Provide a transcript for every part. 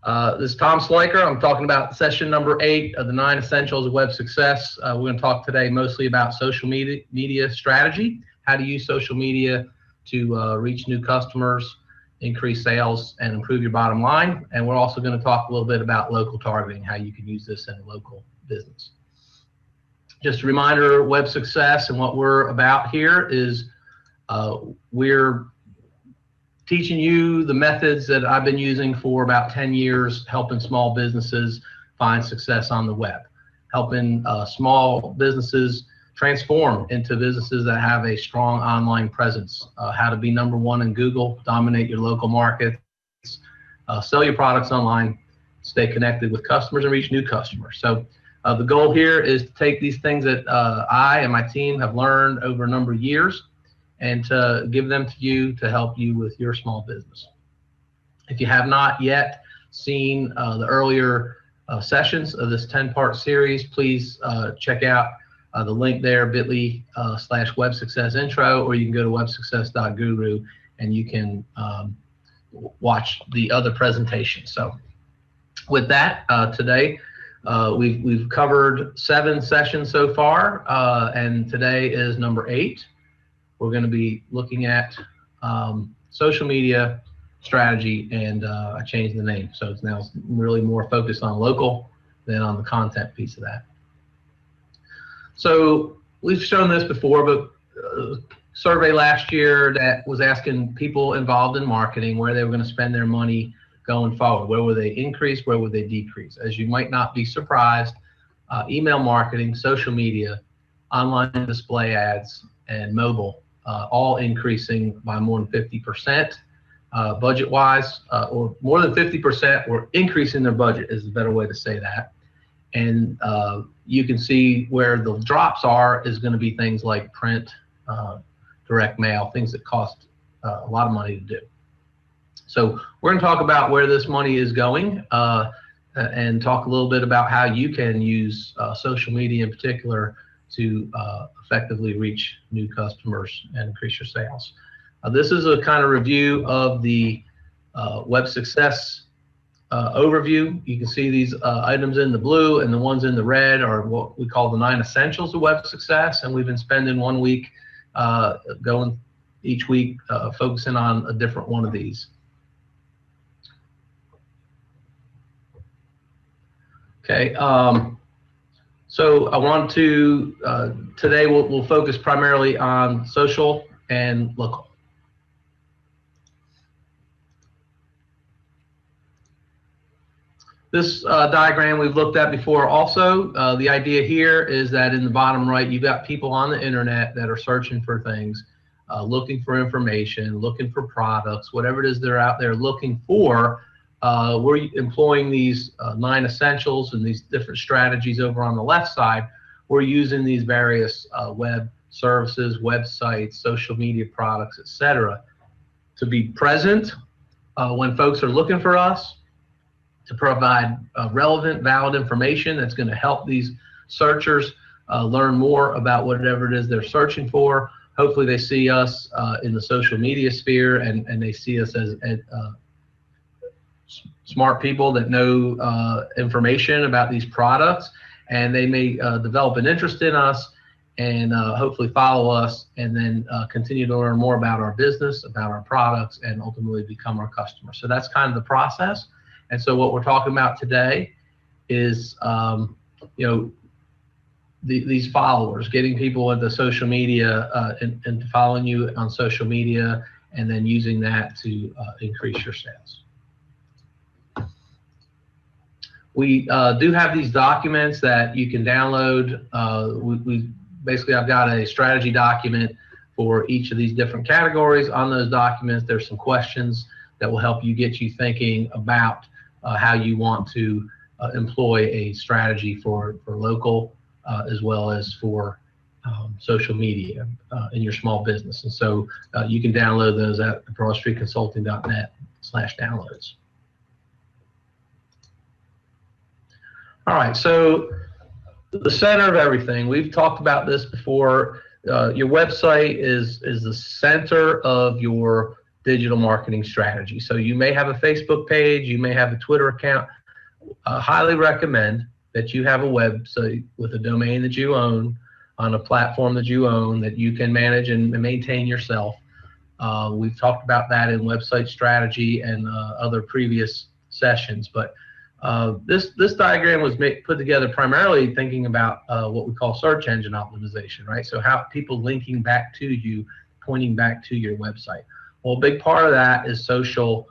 This is Tom Sliker. I'm talking about session number 8 of the 9 Essentials of Web Success. We're going to talk today mostly about social media strategy, how to use social media to reach new customers, increase sales, and improve your bottom line. And we're also going to talk a little bit about local targeting, how you can use this in a local business. Just a reminder, Web Success and what we're about here is we're teaching you the methods that I've been using for about 10 years, helping small businesses find success on the web, helping small businesses transform into businesses that have a strong online presence, how to be #1 in Google, dominate your local markets, sell your products online, stay connected with customers and reach new customers. So the goal here is to take these things that I and my team have learned over a number of years and to give them to you to help you with your small business. If you have not yet seen the earlier sessions of this 10-part series, please check out the link there, bit.ly/web success intro, or you can go to websuccess.guru and you can watch the other presentations. So with that, today we've covered 7 sessions so far, and today is number 8. We're going to be looking at social media strategy, and I changed the name, so it's now really more focused on local than on the content piece of that. So we've shown this before, but a survey last year that was asking people involved in marketing where they were going to spend their money going forward. Where would they increase? Where would they decrease? As you might not be surprised, email marketing, social media, online display ads, and mobile all increasing by more than 50%. Budget-wise, or more than 50% were increasing their budget is a better way to say that. And you can see where the drops are is going to be things like print, direct mail, things that cost a lot of money to do. So we're going to talk about where this money is going and talk a little bit about how you can use social media in particular to effectively reach new customers and increase your sales. This is a kind of review of the Web Success overview. You can see these items in the blue, and the ones in the red are what we call the 9 Essentials of Web Success, and we've been spending 1 week going each week focusing on a different one of these. Okay. So I want to, today we'll focus primarily on social and local. This diagram we've looked at before also. The idea here is that in the bottom right, you've got people on the internet that are searching for things, looking for information, looking for products, whatever it is they're out there looking for. We're employing these 9 essentials and these different strategies over on the left side. We're using these various web services, websites, social media products, etc., to be present when folks are looking for us, to provide relevant, valid information that's going to help these searchers learn more about whatever it is they're searching for. Hopefully they see us in the social media sphere and they see us as smart people that know information about these products, and they may develop an interest in us and hopefully follow us and then continue to learn more about our business, about our products, and ultimately become our customer. So that's kind of the process. And so what we're talking about today is these followers, getting people into social media and following you on social media, and then using that to increase your sales. We do have these documents that you can download. Basically, I've got a strategy document for each of these different categories. On those documents, there's some questions that will help you get you thinking about how you want to employ a strategy for local as well as for social media in your small business. And so you can download those at broadstreetconsulting.net/downloads. All right, so the center of everything, we've talked about this before. Your website is the center of your digital marketing strategy. So you may have a Facebook page, you may have a Twitter account. Highly recommend that you have a website with a domain that you own on a platform that you own that you can manage and maintain yourself. We've talked about that in website strategy and other previous sessions, but this diagram was put together primarily thinking about what we call search engine optimization, right? So how people linking back to you, pointing back to your website. Well, a big part of that is social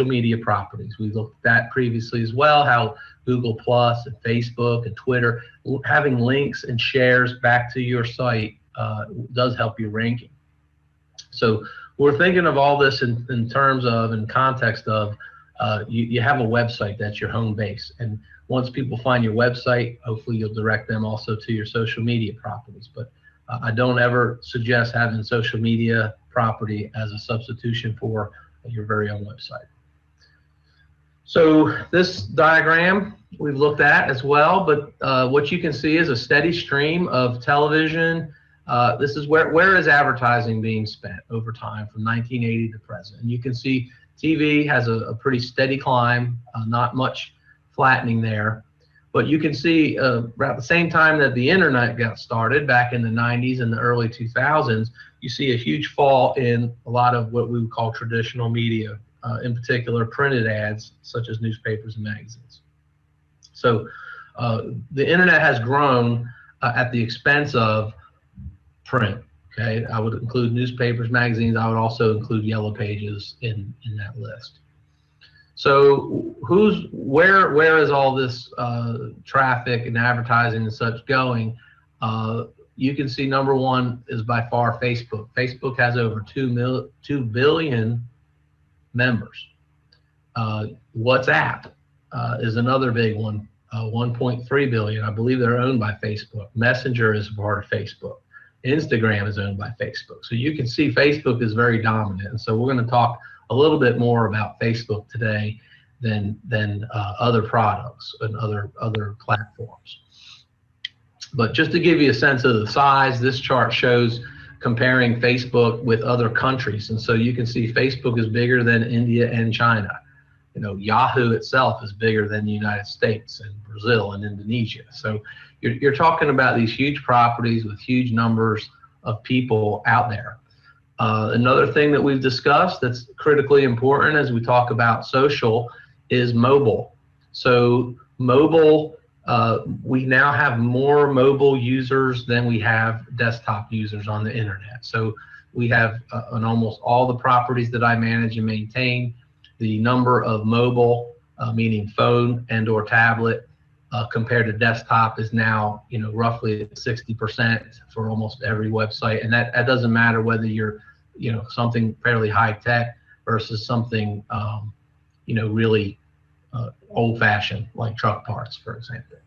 media properties. We looked at that previously as well, how Google Plus and Facebook and Twitter, having links and shares back to your site does help your ranking. So we're thinking of all this in terms of, in context of, you have a website that's your home base. And once people find your website, hopefully you'll direct them also to your social media properties. But I don't ever suggest having social media property as a substitution for your very own website. So this diagram we've looked at as well, but what you can see is a steady stream of television. This is where is advertising being spent over time from 1980 to present. And you can see TV has a pretty steady climb, not much flattening there. But you can see around the same time that the internet got started back in the 90s and the early 2000s, you see a huge fall in a lot of what we would call traditional media, in particular printed ads such as newspapers and magazines. So the internet has grown at the expense of print. Okay, I would include newspapers, magazines. I would also include yellow pages in that list. So where is all this traffic and advertising and such going? You can see number one is by far Facebook. Facebook has over 2 billion members. WhatsApp is another big one, 1.3 billion. I believe they're owned by Facebook. Messenger is part of Facebook. Instagram is owned by Facebook. So you can see Facebook is very dominant. And so we're going to talk a little bit more about Facebook today than other products and other platforms. But just to give you a sense of the size, this chart shows comparing Facebook with other countries. And so you can see Facebook is bigger than India and China. You know, Yahoo itself is bigger than the United States and Brazil and Indonesia. So you're talking about these huge properties with huge numbers of people out there. Another thing that we've discussed that's critically important as we talk about social is mobile. So mobile, we now have more mobile users than we have desktop users on the internet. So we have on almost all the properties that I manage and maintain, the number of mobile, meaning phone and or tablet, compared to desktop is now, you know, roughly 60% for almost every website. And that doesn't matter whether you're, you know, something fairly high tech versus something, you know, really old fashioned like truck parts, for example.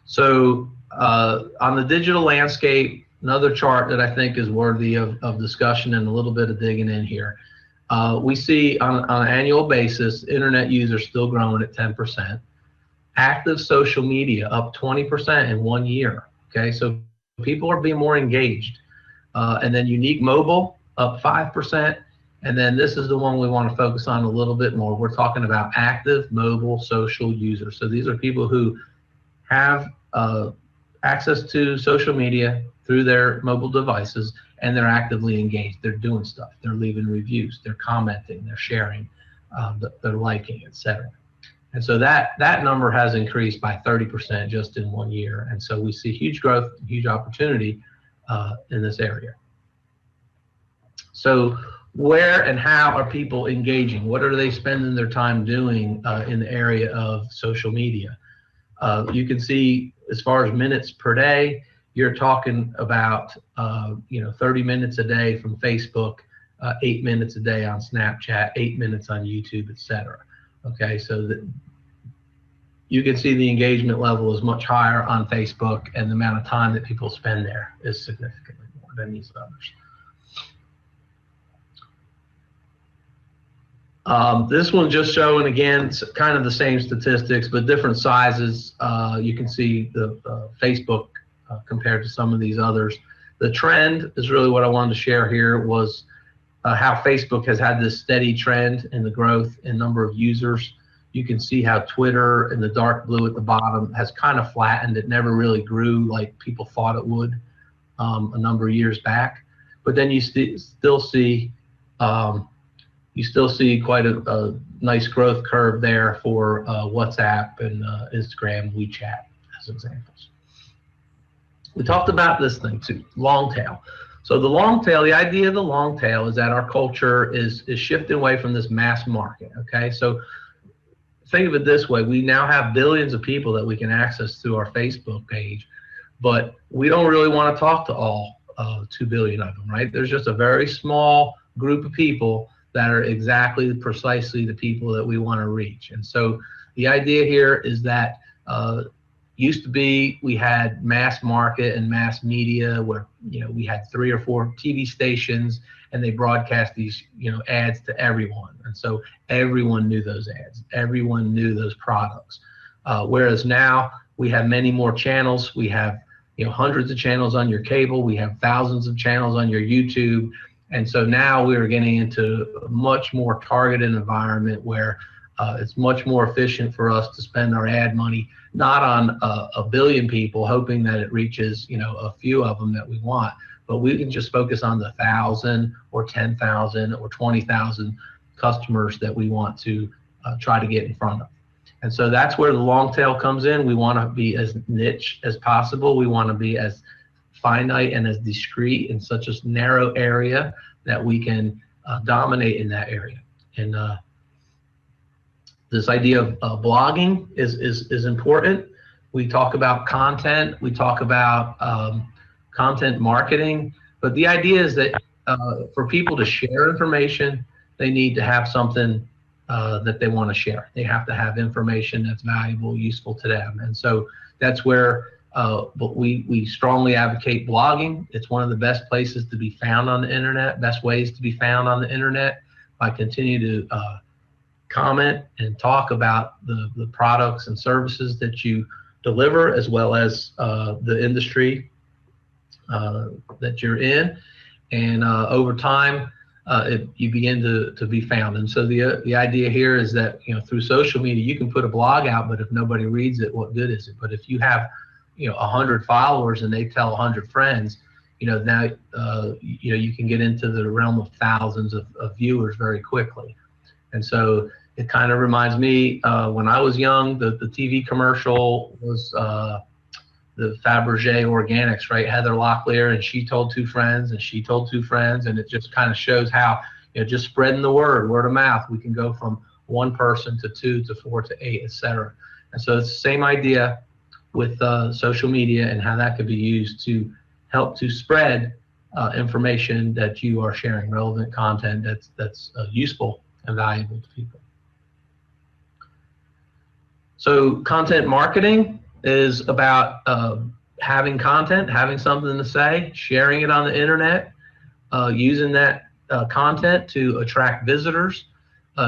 So on the digital landscape, another chart that I think is worthy of discussion and a little bit of digging in here. We see on an annual basis, internet users still growing at 10%. Active social media up 20% in 1 year. Okay, so people are being more engaged. And then unique mobile up 5%. And then this is the one we want to focus on a little bit more. We're talking about active mobile social users. So these are people who have access to social media through their mobile devices, and they're actively engaged. They're doing stuff. They're leaving reviews. They're commenting. They're sharing. They're liking, etc. And so that number has increased by 30% just in 1 year. And so we see huge growth, huge opportunity in this area. So where and how are people engaging? What are they spending their time doing in the area of social media? You can see as far as minutes per day, you're talking about 30 minutes a day from Facebook, 8 minutes a day on Snapchat, 8 minutes on YouTube, etc. Okay, so that you can see the engagement level is much higher on Facebook, and the amount of time that people spend there is significantly more than these others. This one just showing, again, kind of the same statistics, but different sizes. You can see the Facebook compared to some of these others. The trend is really what I wanted to share here was how Facebook has had this steady trend in the growth in number of users. You can see how Twitter in the dark blue at the bottom has kind of flattened. It never really grew like people thought it would a number of years back. But then you still see quite a nice growth curve there for WhatsApp and Instagram, WeChat as examples. We talked about this thing too, long tail. So the long tail, the idea of the long tail is that our culture is shifting away from this mass market, okay? So think of it this way, we now have billions of people that we can access through our Facebook page, but we don't really want to talk to all 2 billion of them, right? There's just a very small group of people that are precisely the people that we want to reach. And so the idea here is that used to be we had mass market and mass media where we had 3 or 4 TV stations and they broadcast these ads to everyone, and so everyone knew those ads, everyone knew those products. Whereas now we have many more channels. We have hundreds of channels on your cable. We have thousands of channels on your YouTube, and so now we're getting into a much more targeted environment where it's much more efficient for us to spend our ad money not on a billion people hoping that it reaches a few of them that we want, but we can just focus on the 1,000 or 10,000 or 20,000 customers that we want to try to get in front of. And so that's where the long tail comes in. We want to be as niche as possible. We want to be as finite and as discrete in such a narrow area that we can dominate in that area. And this idea of blogging is important. We talk about content, we talk about content marketing, but the idea is that for people to share information, they need to have something that they want to share. They have to have information that's valuable, useful to them. And so that's where we strongly advocate blogging. It's one of the best places to be found on the internet, best ways to be found on the internet, by continuing to comment and talk about the products and services that you deliver, as well as the industry that you're in. And over time, you begin to be found. And so the idea here is that through social media you can put a blog out, but if nobody reads it, what good is it? But if you have 100 followers and they tell 100 friends, now you can get into the realm of thousands of viewers very quickly. And so it kind of reminds me when I was young, the TV commercial was the Fabergé Organics, right? Heather Locklear, and she told 2 friends, and she told 2 friends, and it just kind of shows how just spreading the word of mouth, we can go from 1 person to 2 to 4 to 8, etc. And so it's the same idea with social media and how that could be used to help to spread information that you are sharing, relevant content that's useful and valuable to people. So content marketing is about having content, having something to say, sharing it on the internet, using that content to attract visitors,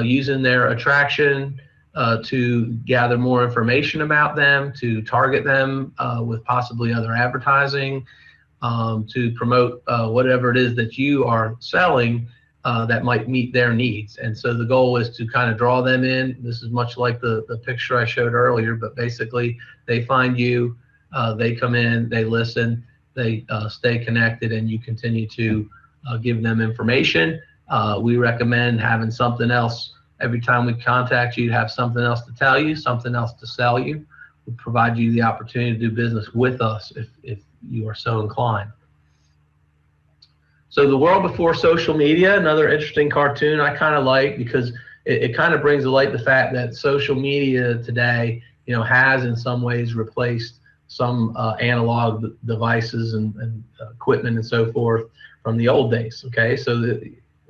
using their attraction to gather more information about them, to target them with possibly other advertising, to promote whatever it is that you are selling that might meet their needs. And so the goal is to kind of draw them in. This is much like the picture I showed earlier, but basically they find you, they come in, they listen, they stay connected, and you continue to give them information. We recommend having something else every time we contact you, to have something else to tell you, something else to sell you. We provide you the opportunity to do business with us if you are so inclined. So the world before social media, another interesting cartoon I kind of like, because it kind of brings to light the fact that social media today, has in some ways replaced some analog devices and equipment and so forth from the old days. Okay, so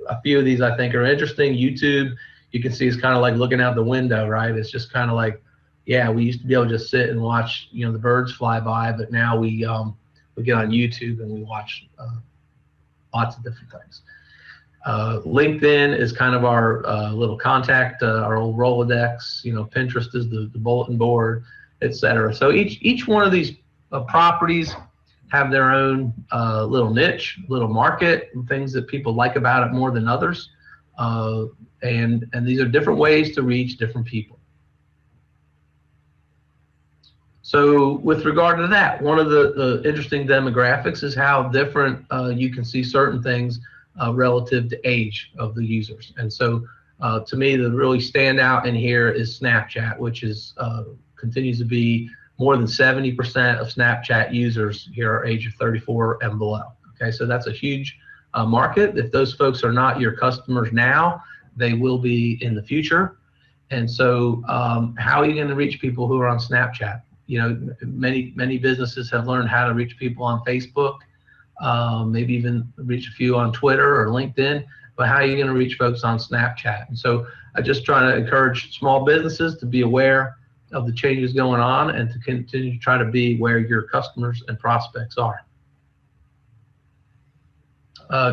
a few of these I think are interesting. YouTube, you can see, is kind of like looking out the window, right? It's just kind of like, yeah, we used to be able to just sit and watch, the birds fly by, but now we get on YouTube and we watch lots of different things. LinkedIn is kind of our little contact, our old Rolodex. Pinterest is the bulletin board, etc. So each one of these properties have their own little niche, little market, and things that people like about it more than others. And these are different ways to reach different people. So with regard to that, one of the interesting demographics is how different you can see certain things relative to age of the users. And so to me, the really standout in here is Snapchat, which is continues to be more than 70% of Snapchat users here are age of 34 and below. Okay, so that's a huge market. If those folks are not your customers now, they will be in the future. And so how are you going to reach people who are on Snapchat? You know, many businesses have learned how to reach people on Facebook, maybe even reach a few on Twitter or LinkedIn, but how are you going to reach folks on Snapchat? And so I just try to encourage small businesses to be aware of the changes going on and to continue to try to be where your customers and prospects are.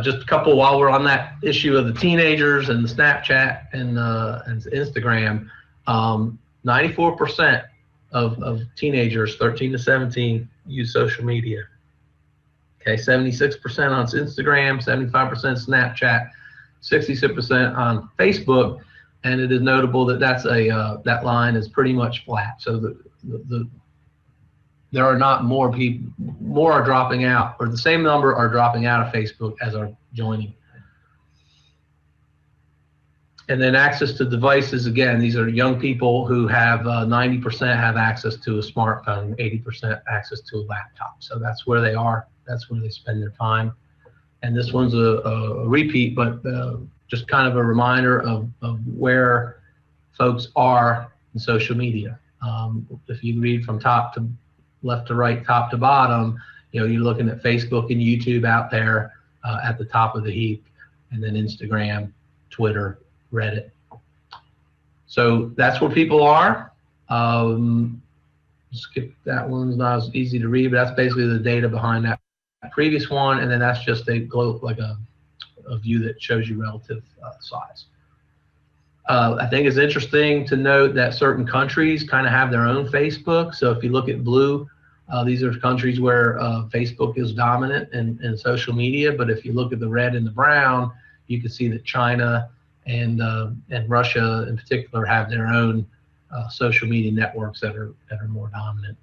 Just a couple while we're on that issue of the teenagers and the Snapchat and Instagram, 94% of teenagers 13 to 17 use social media. Okay, 76% on Instagram, 75% Snapchat, 66% on Facebook, and it is notable that that line is pretty much flat. So there are not more people, more are dropping out, or the same number are dropping out of Facebook as are joining. And then access to devices, again, these are young people who have 90% have access to a smartphone, 80% access to a laptop. So that's where they are, that's where they spend their time. And this one's a repeat, but just kind of a reminder of where folks are in social media. If you read from top to left to right, top to bottom, you know, you're looking at Facebook and YouTube out there at the top of the heap, and then Instagram, Twitter, Reddit. So that's where people are. Skip that one, it's not as easy to read, but that's basically the data behind that previous one, and then that's just a view that shows you relative size. I think it's interesting to note that certain countries kind of have their own Facebook. So if you look at blue, these are countries where Facebook is dominant in social media. But if you look at the red and the brown, you can see that China and Russia in particular have their own social media networks that are more dominant.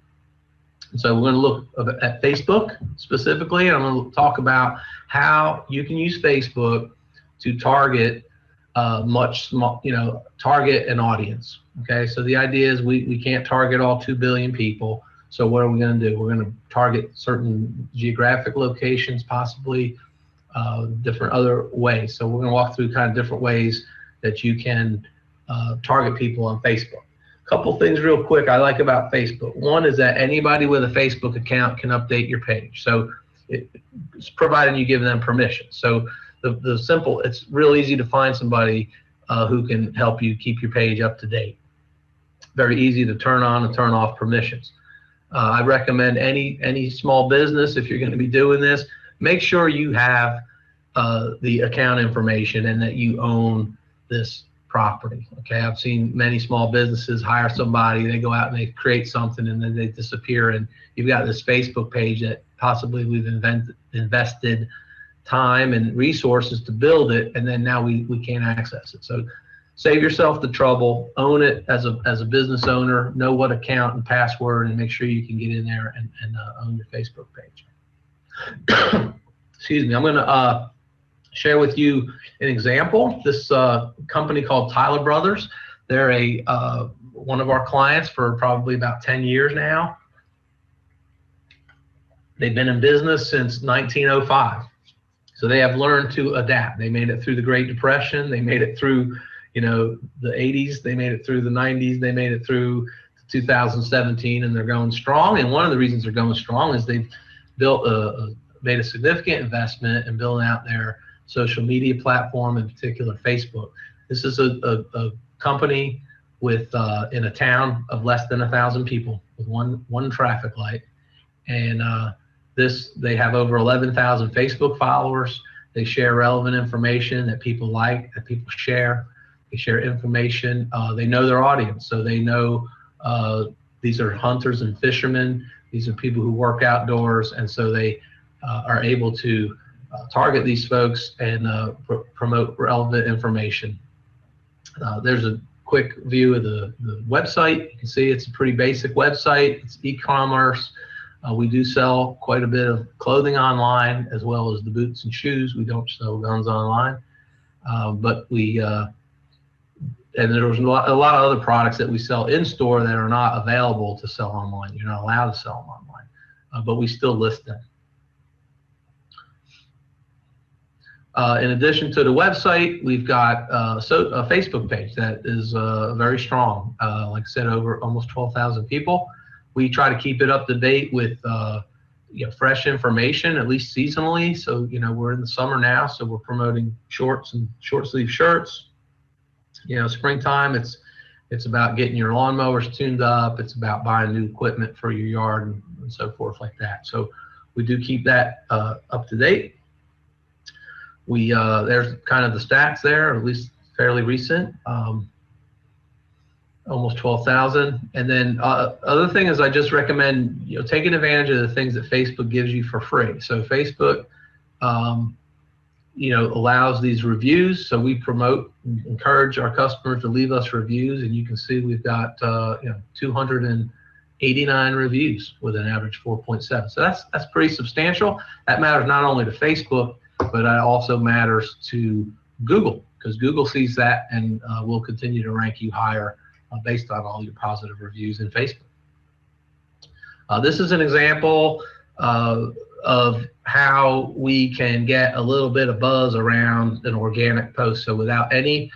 And so we're going to look at Facebook specifically, and I'm going to talk about how you can use Facebook to target target an audience. Okay, so the idea is we can't target all 2 billion people. So what are we going to do? We're going to target certain geographic locations, possibly different other ways. So we're going to walk through kind of different ways that you can target people on Facebook. A couple things real quick I like about Facebook. One is that anybody with a Facebook account can update your page. So it's provided you give them permission. So it's real easy to find somebody who can help you keep your page up to date. Very easy to turn on and turn off permissions. I recommend any small business, if you're going to be doing this, make sure you have the account information and that you own this property. Okay, I've seen many small businesses hire somebody, they go out and they create something and then they disappear, and you've got this Facebook page that possibly we've invested time and resources to build it, and then now we can't access it. So save yourself the trouble, own it as a business owner, know what account and password, and make sure you can get in there and own your Facebook page. Excuse me, I'm going to share with you an example. This company called Tyler Brothers, they're one of our clients for probably about 10 years now. They've been in business since 1905. So they have learned to adapt. They made it through the Great Depression. They made it through, the 80s. They made it through the 90s. They made it through 2017, and they're going strong. And one of the reasons they're going strong is they've made a significant investment in building out their social media platform, in particular Facebook. This is a company with in a town of less than 1,000 people with one traffic light, and they have over 11,000 Facebook followers. They share relevant information that people like, that people share. They share information. They know their audience, so they know these are hunters and fishermen. These are people who work outdoors, and so they are able to target these folks and promote relevant information. There's a quick view of the website. You can see it's a pretty basic website. It's e-commerce. We do sell quite a bit of clothing online, as well as the boots and shoes. We don't sell guns online, but we and there's a lot of other products that we sell in store that are not available to sell online. You're not allowed to sell them online, but we still list them. In addition to the website, we've got a Facebook page that is very strong. Like I said, over almost 12,000 people. We try to keep it up to date with fresh information, at least seasonally. So we're in the summer now, so we're promoting shorts and short sleeve shirts. Springtime, it's about getting your lawnmowers tuned up. It's about buying new equipment for your yard and so forth like that. So we do keep that up to date. There's kind of the stats there, at least fairly recent, almost 12,000. And then other thing is I just recommend taking advantage of the things that Facebook gives you for free. So Facebook allows these reviews. So we encourage our customers to leave us reviews, and you can see we've got 289 reviews with an average 4.7. So that's pretty substantial. That matters not only to Facebook, but it also matters to Google, because Google sees that and will continue to rank you higher based on all your positive reviews in Facebook. This is an example of how we can get a little bit of buzz around an organic post. So without any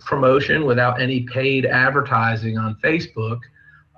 promotion, without any paid advertising on Facebook,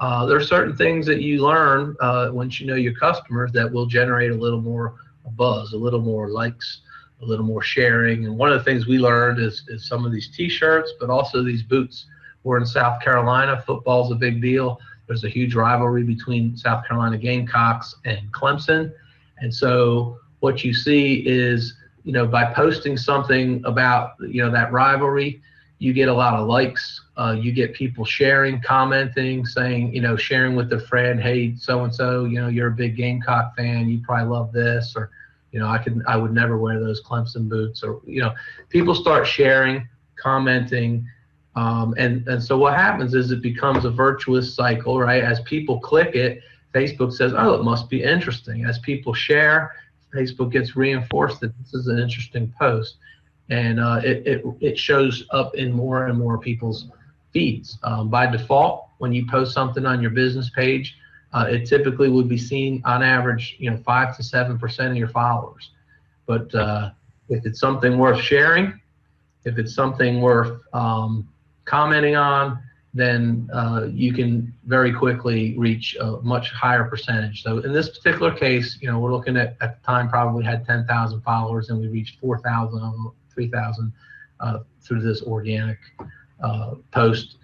there are certain things that you learn once you know your customers that will generate a little more buzz, a little more likes, a little more sharing. And one of the things we learned is some of these t-shirts, but also these boots. We're in South Carolina. Football's a big deal. There's a huge rivalry between South Carolina Gamecocks and Clemson. And so what you see is, by posting something about, that rivalry, you get a lot of likes. You get people sharing, commenting, saying, sharing with their friend, hey, so-and-so, you're a big Gamecock fan. You probably love this, or, I would never wear those Clemson boots, or, people start sharing, commenting. And so what happens is it becomes a virtuous cycle, right? As people click it, Facebook says, oh, it must be interesting. As people share, Facebook gets reinforced that this is an interesting post. And it shows up in more and more people's feeds. By default, when you post something on your business page, it typically would be seen on average, 5 to 7% of your followers. But if it's something worth sharing, if it's something worth commenting on, then you can very quickly reach a much higher percentage. So in this particular case, we're looking at the time probably had 10,000 followers, and we reached 4,000 of them, 3,000 through this organic post.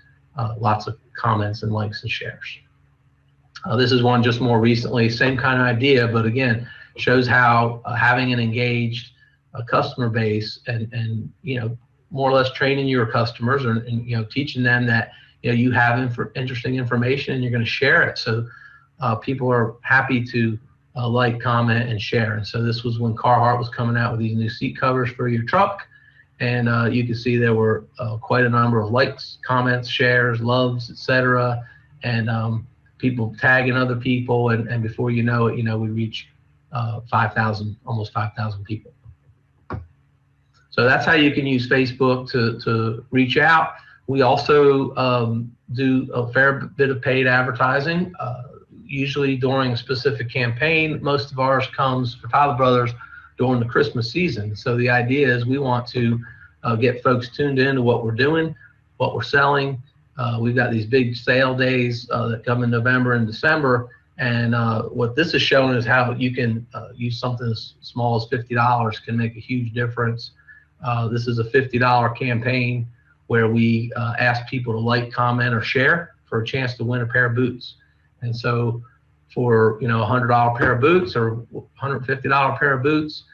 Lots of comments and likes and shares. This is one just more recently, same kind of idea, but again, shows how having an engaged customer base and more or less training your customers and teaching them that you have interesting information and you're going to share it. So people are happy to like, comment, and share. And so this was when Carhartt was coming out with these new seat covers for your truck, and you can see there were quite a number of likes, comments, shares, loves, etc., and people tagging other people, and before you know it, we reach 5,000, almost 5,000 people. So that's how you can use Facebook to reach out. We also do a fair bit of paid advertising, usually during a specific campaign. Most of ours comes for Tyler Brothers during the Christmas season. So the idea is we want to get folks tuned into what we're doing, what we're selling. We've got these big sale days that come in November and December. And what this is showing is how you can use something as small as $50 can make a huge difference. This is a $50 campaign where we ask people to like, comment, or share for a chance to win a pair of boots. And so for a $100 pair of boots or $150 pair of boots,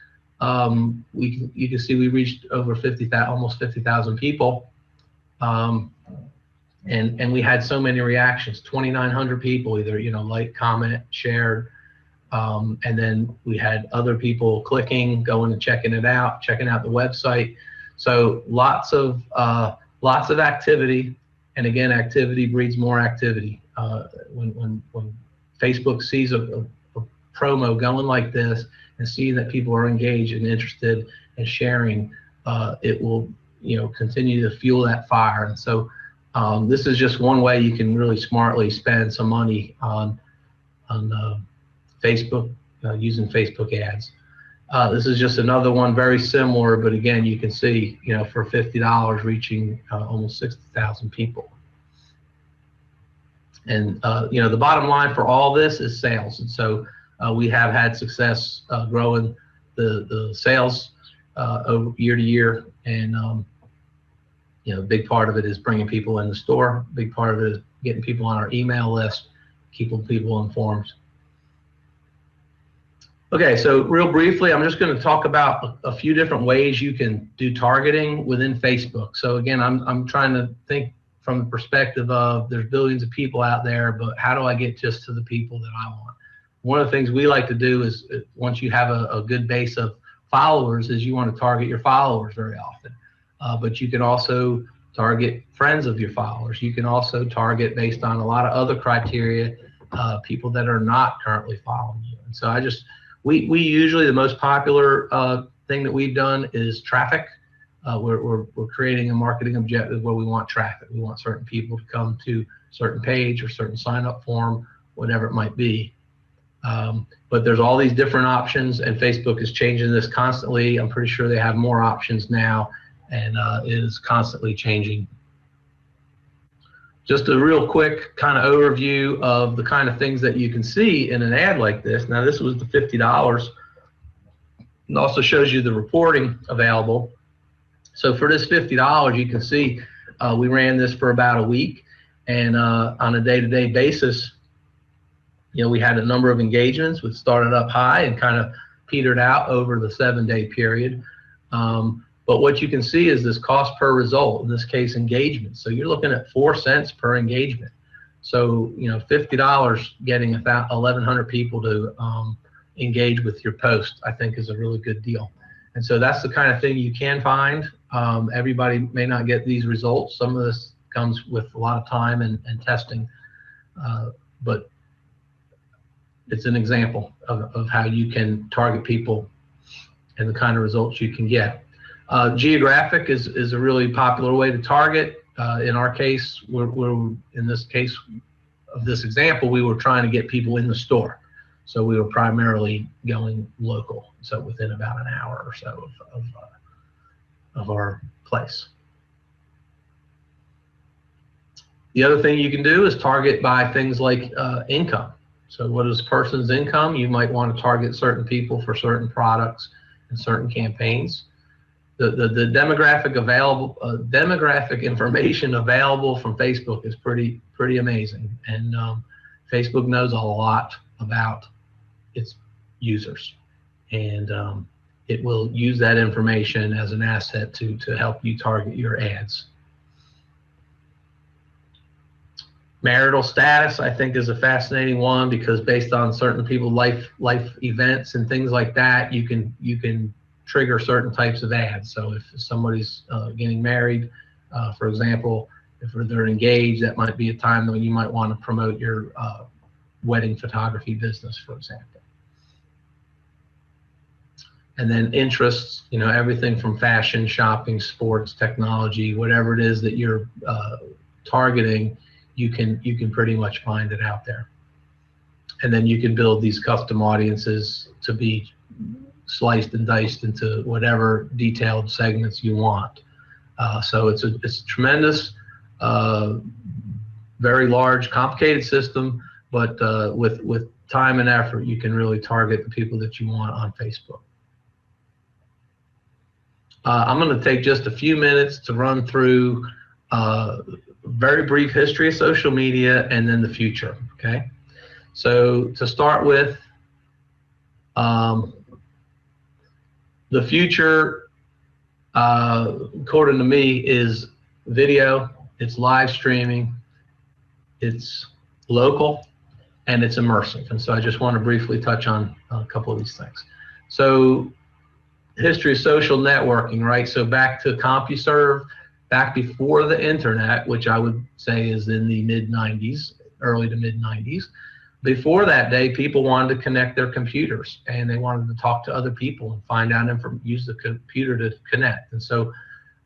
you can see we reached over almost 50,000 people. and we had so many reactions, 2,900 people either, you know, like, comment, shared, and then we had other people clicking, going and checking it out, checking out the website. So lots of activity, and again, activity breeds more activity. When Facebook sees a promo going like this and seeing that people are engaged and interested and sharing, it will, you know, continue to fuel that fire. And so this is just one way you can really smartly spend some money on Facebook, using Facebook ads. This is just another one very similar, but again, you can see, you know, for $50 reaching almost 60,000 people. And you know, the bottom line for all this is sales. And so we have had success growing the sales over year to year. And you know, a big part of it is bringing people in the store. A big part of it is getting people on our email list, keeping people informed. Okay, so real briefly, I'm just going to talk about a few different ways you can do targeting within Facebook. So again, I'm trying to think from the perspective of there's billions of people out there, but how do I get just to the people that I want? One of the things we like to do is, once you have a good base of followers, is you want to target your followers very often. But you can also target friends of your followers. You can also target based on a lot of other criteria, people that are not currently following you. And so we usually, the most popular thing that we've done is traffic. We're creating a marketing objective where we want traffic. We want certain people to come to certain page or certain sign-up form, whatever it might be. But there's all these different options, and Facebook is changing this constantly. I'm pretty sure they have more options now, and it is constantly changing. Just a real quick kind of overview of the kind of things that you can see in an ad like this. Now, this was the $50. It also shows you the reporting available. So for this $50, you can see we ran this for about a week, and on a day-to-day basis, you know, we had a number of engagements, which started up high and kind of petered out over the 7-day period. But what you can see is this cost per result, in this case, engagement. So you're looking at 4 cents per engagement. So, you know, $50 getting 1,100 people to engage with your post, I think, is a really good deal. And so that's the kind of thing you can find. Everybody may not get these results. Some of this comes with a lot of time and testing, but it's an example of how you can target people and the kind of results you can get. Geographic is a really popular way to target. In our case, in this case of this example, we were trying to get people in the store. So we were primarily going local, so within about an hour or so of our place. The other thing you can do is target by things like income. So what is a person's income? You might want to target certain people for certain products and certain campaigns. The demographic information available from Facebook is pretty amazing, and Facebook knows a lot about its users, and it will use that information as an asset to help you target your ads. Marital status, I think, is a fascinating one, because based on certain people's life events and things like that, you can trigger certain types of ads. So if somebody's getting married, for example, if they're engaged, that might be a time when you might want to promote your wedding photography business, for example. And then interests, you know, everything from fashion, shopping, sports, technology, whatever it is that you're targeting, you can pretty much find it out there. And then you can build these custom audiences to be sliced and diced into whatever detailed segments you want. So it's a tremendous, very large, complicated system, but with time and effort, you can really target the people that you want on Facebook. I'm going to take just a few minutes to run through a very brief history of social media and then the future. Okay, so to start with, the future, according to me, is video. It's live streaming. it's local, and it's immersive. And so I just want to briefly touch on a couple of these things. So history of social networking, right? So back to CompuServe, back before the internet, which I would say is in the mid-90s, early to mid-90s. Before that day, people wanted to connect their computers, and they wanted to talk to other people and find out and use the computer to connect. And so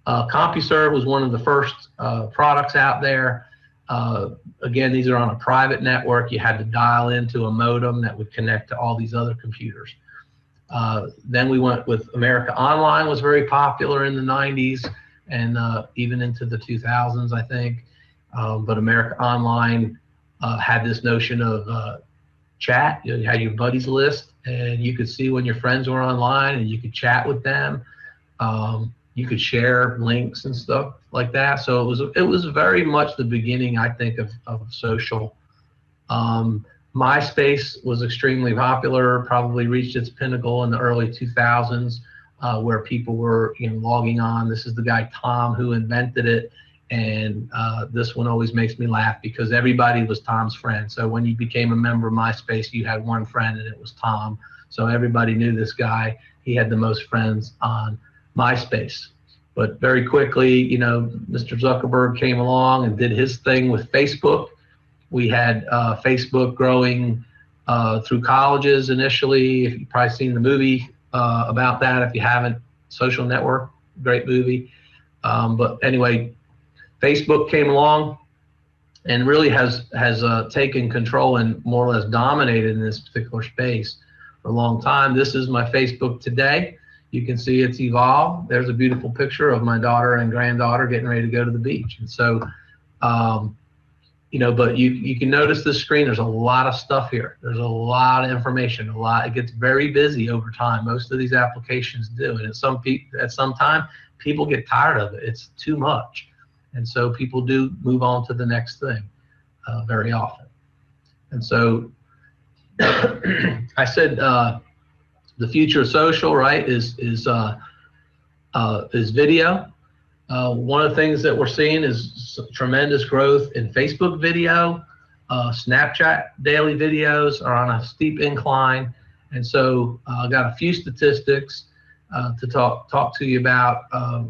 CompuServe was one of the first products out there. Again, these are on a private network. You had to dial into a modem that would connect to all these other computers. Then we went with America Online, was very popular in the 90s and even into the 2000s, I think. But America Online had this notion of chat. You had your buddies list, and you could see when your friends were online, and you could chat with them. You could share links and stuff like that. So it was very much the beginning, I think, of social. MySpace was extremely popular, probably reached its pinnacle in the early 2000s, where people were logging on. This is the guy Tom who invented it, and this one always makes me laugh because everybody was Tom's friend. So when you became a member of MySpace, you had one friend, and it was Tom. So everybody knew this guy. He had the most friends on MySpace. But very quickly, Mr. Zuckerberg came along and did his thing with Facebook. We had Facebook growing through colleges initially. If you've probably seen the movie about that. If you haven't, Social Network, great movie. But anyway, Facebook came along and really has taken control and more or less dominated in this particular space for a long time. This is my Facebook today. You can see it's evolved. There's a beautiful picture of my daughter and granddaughter getting ready to go to the beach. And so, but you can notice this screen, there's a lot of stuff here. There's a lot of information, it gets very busy over time. Most of these applications do. And at some time, people get tired of it. It's too much. And so people do move on to the next thing very often. And so I said, the future of social, right, is video. One of the things that we're seeing is tremendous growth in Facebook video. Snapchat daily videos are on a steep incline, and so I got a few statistics to talk to you about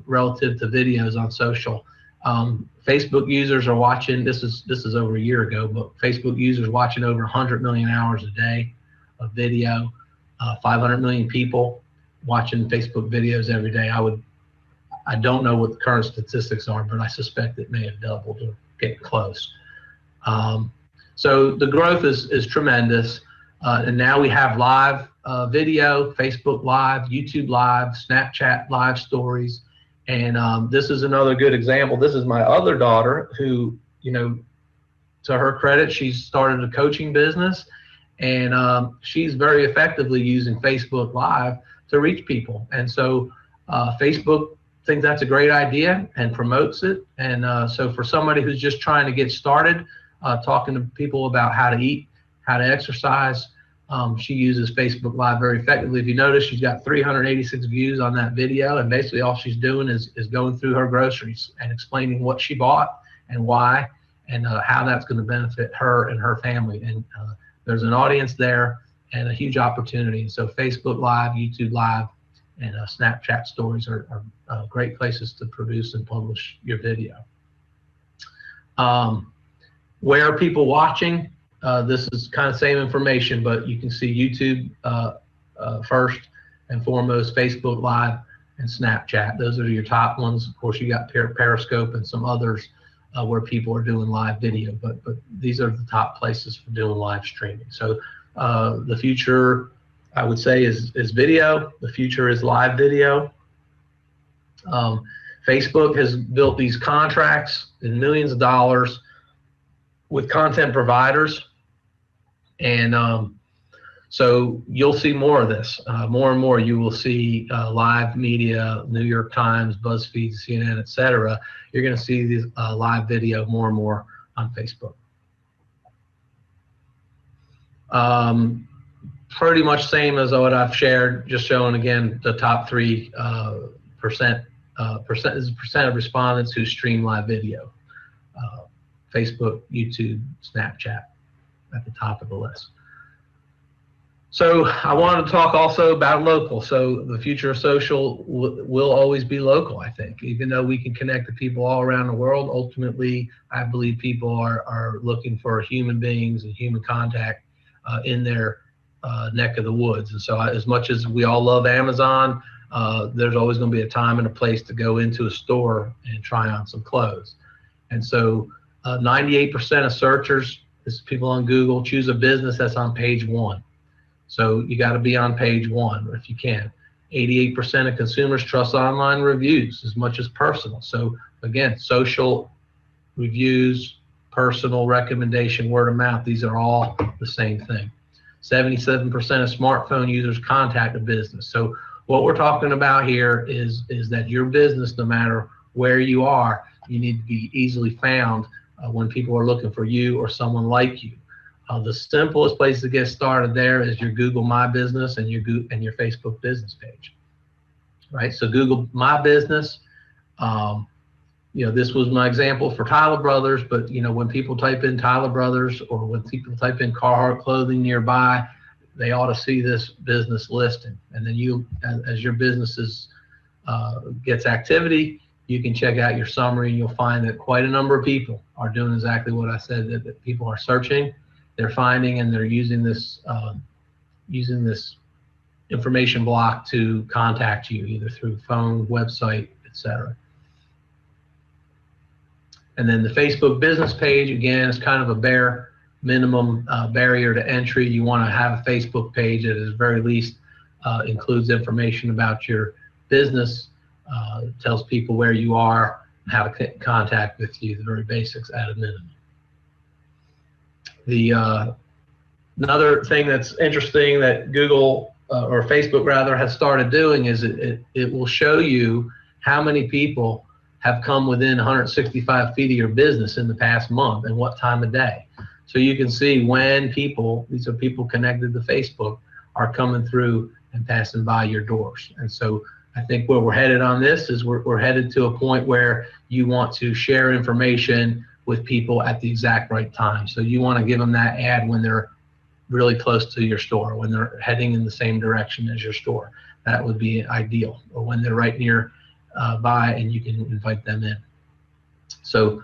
relative to videos on social. Facebook users are watching. This is over a year ago, but Facebook users watching over 100 million hours a day of video. 500 million people watching Facebook videos every day. I don't know what the current statistics are, but I suspect it may have doubled or get close. So the growth is tremendous. And now we have live video, Facebook Live, YouTube Live, Snapchat Live stories. And this is another good example. This is my other daughter who, to her credit, she's started a coaching business. And she's very effectively using Facebook Live to reach people. And so Facebook thinks that's a great idea and promotes it. And so for somebody who's just trying to get started, talking to people about how to eat, how to exercise, she uses Facebook Live very effectively. If you notice, she's got 386 views on that video. And basically all she's doing is going through her groceries and explaining what she bought and why and how that's going to benefit her and her family. And there's an audience there and a huge opportunity. So Facebook Live, YouTube Live, and Snapchat stories are great places to produce and publish your video. Where are people watching? This is kind of same information, but you can see YouTube first and foremost, Facebook Live, and Snapchat. Those are your top ones. Of course, you got Periscope and some others where people are doing live video, but these are the top places for doing live streaming. So the future, I would say, is video. The future is live video. Facebook has built these contracts in millions of dollars with content providers, and so you'll see more of this. More and more you will see live media, New York Times, BuzzFeed, CNN, etc. You're going to see these live video more and more on Facebook. Pretty much same as what I've shared, just showing again the top 3% of respondents who stream live video. Facebook, YouTube, Snapchat at the top of the list. So I wanted to talk also about local. So the future of social will always be local, I think. Even though we can connect to people all around the world, ultimately, I believe people are looking for human beings and human contact in their neck of the woods. And so as much as we all love Amazon, there's always going to be a time and a place to go into a store and try on some clothes. And so 98% of searchers, is people on Google, choose a business that's on page 1. So you got to be on page 1 if you can. 88% of consumers trust online reviews as much as personal. So again, social reviews, personal recommendation, word of mouth, these are all the same thing. 77% of smartphone users contact a business. So what we're talking about here is that your business, no matter where you are, you need to be easily found when people are looking for you or someone like you. The simplest place to get started there is your Google My Business and your Facebook business page, right? So Google My Business, this was my example for Tyler Brothers, but when people type in Tyler Brothers or when people type in Carhartt clothing nearby, they ought to see this business listing. And then you, as your business gets activity, you can check out your summary and you'll find that quite a number of people are doing exactly what I said, that people are searching, they're finding, and they're using this information block to contact you either through phone, website, etc. And then the Facebook business page, again, is kind of a bare minimum barrier to entry. You want to have a Facebook page that at the very least includes information about your business, tells people where you are, how to contact with you, the very basics at a minimum. Another thing that's interesting that Google or Facebook rather has started doing is it will show you how many people have come within 165 feet of your business in the past month and what time of day. So you can see when people, these are people connected to Facebook, are coming through and passing by your doors. And so I think where we're headed on this is we're headed to a point where you want to share information with people at the exact right time. So you want to give them that ad when they're really close to your store, when they're heading in the same direction as your store. That would be ideal. Or when they're right near by and you can invite them in. So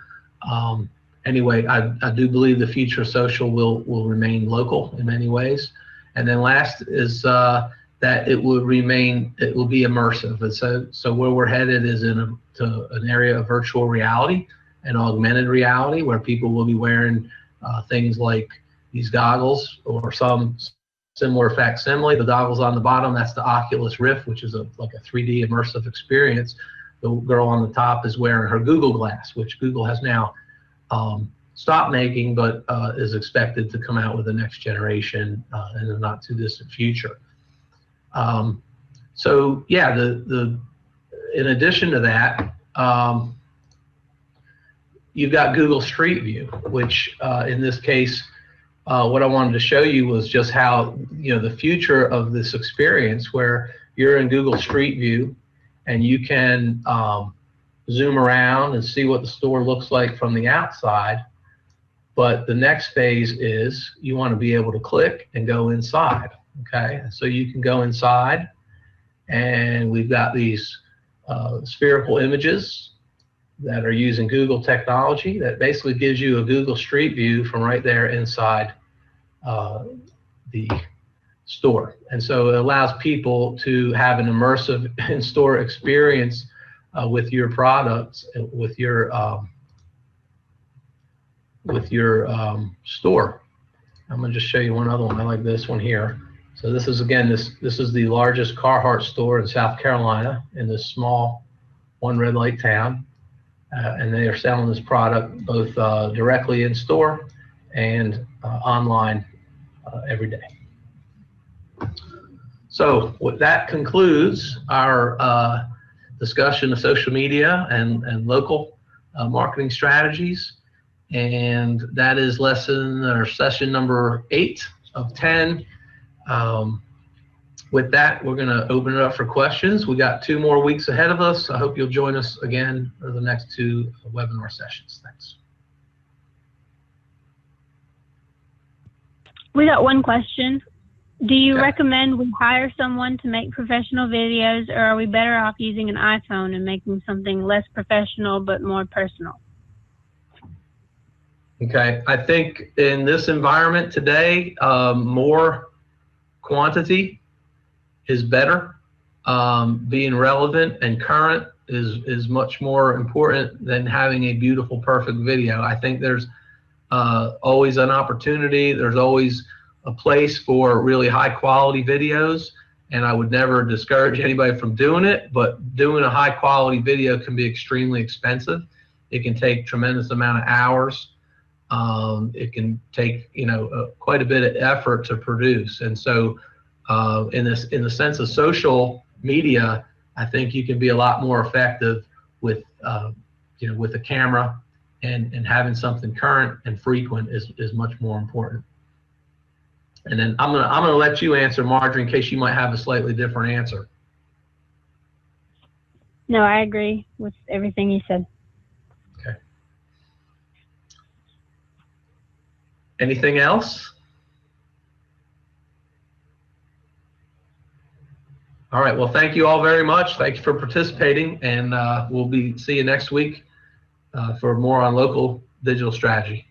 anyway, I do believe the future of social will remain local in many ways. And then last is that it will be immersive. And so where we're headed is to an area of virtual reality and augmented reality, where people will be wearing things like these goggles or some similar facsimile. The goggles on the bottom, that's the Oculus Rift, which is like a 3D immersive experience. The girl on the top is wearing her Google Glass, which Google has now stopped making, but is expected to come out with the next generation in the not too distant future. So yeah, in addition to that, you've got Google Street View, which in this case, what I wanted to show you was just how, the future of this experience where you're in Google Street View and you can zoom around and see what the store looks like from the outside. But the next phase is you want to be able to click and go inside. Okay, so you can go inside and we've got these spherical images that are using Google technology that basically gives you a Google Street View from right there inside the store. And so it allows people to have an immersive in-store experience with your products, with your store. I'm going to just show you one other one. I like this one here. So this is, again, this is the largest Carhartt store in South Carolina in this small one red light town. And they are selling this product both directly in store and online every day. So that concludes our discussion of social media and local marketing strategies. And that is session number 8 of 10. With that, we're going to open it up for questions. We got 2 more weeks ahead of us. I hope you'll join us again for the next 2 webinar sessions. Thanks. We got one question. Do you Okay. recommend we hire someone to make professional videos, or are we better off using an iPhone and making something less professional but more personal? Okay, I think in this environment today, more quantity is better. Being relevant and current is much more important than having a beautiful, perfect video. I think there's always an opportunity. There's always a place for really high quality videos, and I would never discourage anybody from doing it, but doing a high quality video can be extremely expensive. It can take tremendous amount of hours. It can take, you know, quite a bit of effort to produce. And so in the sense of social media, I think you can be a lot more effective with you know, with a camera, and having something current and frequent is much more important. And then I'm gonna let you answer, Marjorie, in case you might have a slightly different answer. No, I agree with everything you said. Okay. Anything else? All right, well, thank you all very much. Thank you for participating, and we'll see you next week for more on local digital strategy.